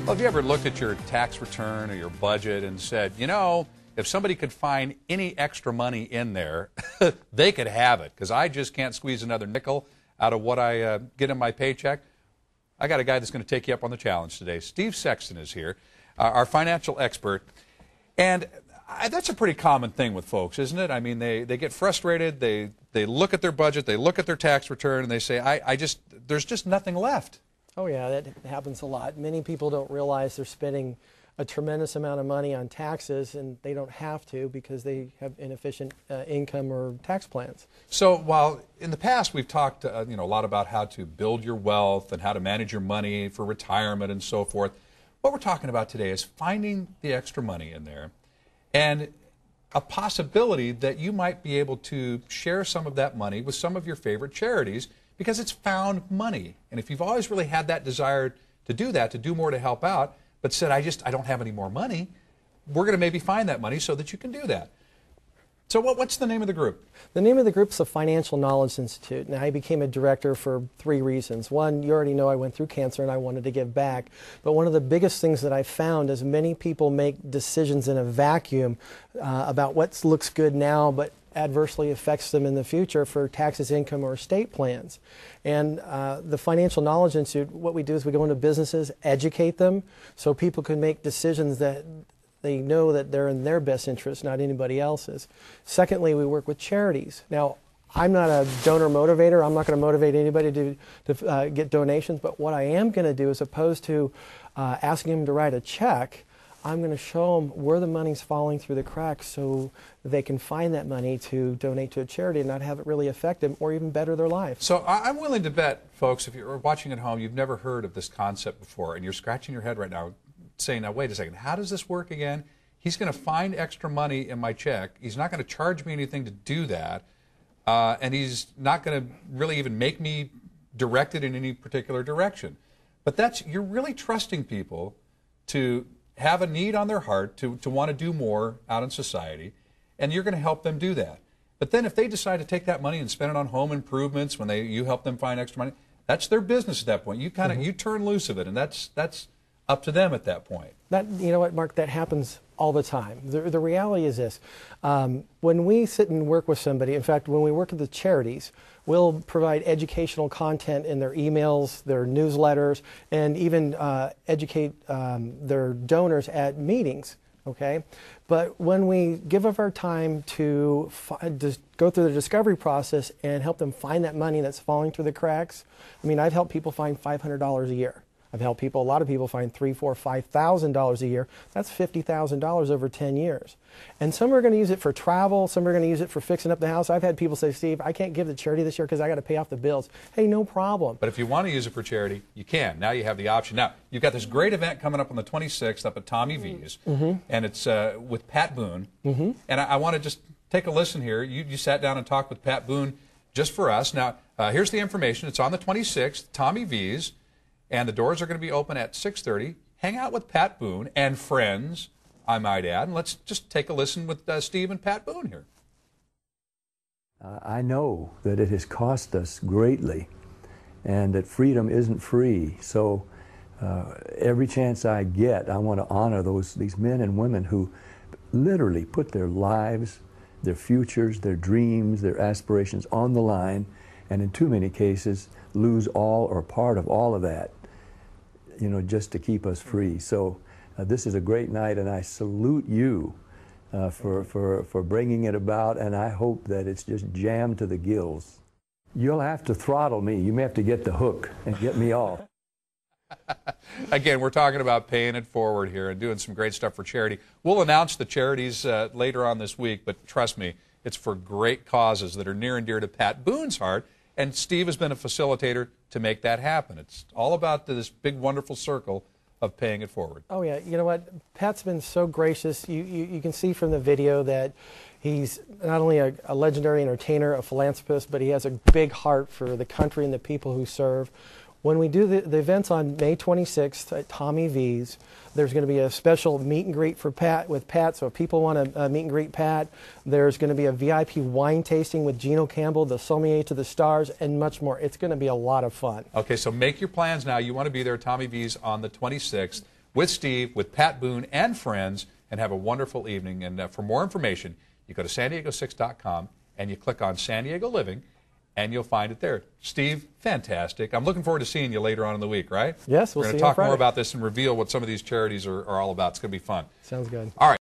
Well, have you ever looked at your tax return or your budget and said, you know, if somebody could find any extra money in there, they could have it, because I just can't squeeze another nickel out of what I get in my paycheck? I got a guy that's going to take you up on the challenge today. Steve Sexton is here, our financial expert. And that's a pretty common thing with folks, isn't it? I mean, they get frustrated, they look at their budget, they look at their tax return, and they say, there's just nothing left. Oh yeah, that happens a lot. Many people don't realize they're spending a tremendous amount of money on taxes, and they don't have to because they have inefficient income or tax plans. So while in the past we've talked a lot about how to build your wealth and how to manage your money for retirement and so forth, what we're talking about today is finding the extra money in there and a possibility that you might be able to share some of that money with some of your favorite charities, because it's found money. And if you've always really had that desire to do that, to do more to help out, but said, I don't have any more money, we're going to maybe find that money so that you can do that. So what's the name of the group? The name of the group is the Financial Knowledge Institute. Now, I became a director for 3 reasons. One, you already know I went through cancer and I wanted to give back. But one of the biggest things that I found is many people make decisions in a vacuum about what looks good now, but adversely affects them in the future for taxes, income, or estate plans. And the Financial Knowledge Institute, what we do is we go into businesses, educate them, so people can make decisions that they know that they're in their best interest, not anybody else's. Secondly, we work with charities. Now, I'm not a donor motivator. I'm not going to motivate anybody to get donations, but what I am going to do, as opposed to asking them to write a check, I'm going to show them where the money's falling through the cracks so they can find that money to donate to a charity and not have it really affect them or even better their life. So I'm willing to bet, folks, if you're watching at home, you've never heard of this concept before, and you're scratching your head right now saying, now, wait a second, how does this work again? He's going to find extra money in my check. He's not going to charge me anything to do that, and he's not going to really even make me direct it in any particular direction. But you're really trusting people to have a need on their heart to want to do more out in society, and you're going to help them do that. But then if they decide to take that money and spend it on home improvements when you help them find extra money, that's their business at that point. You kind of you turn loose of it, and that's up to them at that point. You know what, Mark, that happens all the time. The reality is this. When we sit and work with somebody, in fact, when we work with the charities, we'll provide educational content in their emails, their newsletters, and even educate their donors at meetings. Okay, but when we give up our time to go through the discovery process and help them find that money that's falling through the cracks, I mean, I've helped people find $500 a year. I've helped a lot of people find $3,000, $4,000, $5,000 a year. That's $50,000 over 10 years. And some are going to use it for travel. Some are going to use it for fixing up the house. I've had people say, Steve, I can't give the charity this year because I got to pay off the bills. Hey, no problem. But if you want to use it for charity, you can. Now you have the option. Now, you've got this great event coming up on the 26th up at Tommy V's, and it's with Pat Boone. And I want to just take a listen here. You sat down and talked with Pat Boone just for us. Now, here's the information. It's on the 26th, Tommy V's. And the doors are going to be open at 6:30. Hang out with Pat Boone and friends, I might add. And let's just take a listen with Steve and Pat Boone here. I know that it has cost us greatly and that freedom isn't free. So every chance I get, I want to honor these men and women who literally put their lives, their futures, their dreams, their aspirations on the line, and in too many cases lose all or part of all of that, just to keep us free. So this is a great night, and I salute you for bringing it about, and I hope that it's just jammed to the gills. You'll have to throttle me. You may have to get the hook and get me off. Again, we're talking about paying it forward here and doing some great stuff for charity. We'll announce the charities later on this week, but trust me, it's for great causes that are near and dear to Pat Boone's heart. And Steve has been a facilitator to make that happen. It's all about this big, wonderful circle of paying it forward. Oh, yeah. You know what? Pat's been so gracious. You can see from the video that he's not only a legendary entertainer, a philanthropist, but he has a big heart for the country and the people who serve. When we do the events on May 26th at Tommy V's, there's going to be a special meet and greet with Pat. So if people want to meet and greet Pat, there's going to be a VIP wine tasting with Gino Campbell, the sommelier to the stars, and much more. It's going to be a lot of fun. Okay, so make your plans now. You want to be there at Tommy V's on the 26th. with Steve, with Pat Boone and friends, and have a wonderful evening. And for more information, you go to san-diego6.com and you click on San Diego Living, and you'll find it there. Steve, fantastic. I'm looking forward to seeing you later on in the week, right? Yes, we'll see you on We're going to talk Friday. more about this and reveal what some of these charities are all about. It's going to be fun. Sounds good. All right.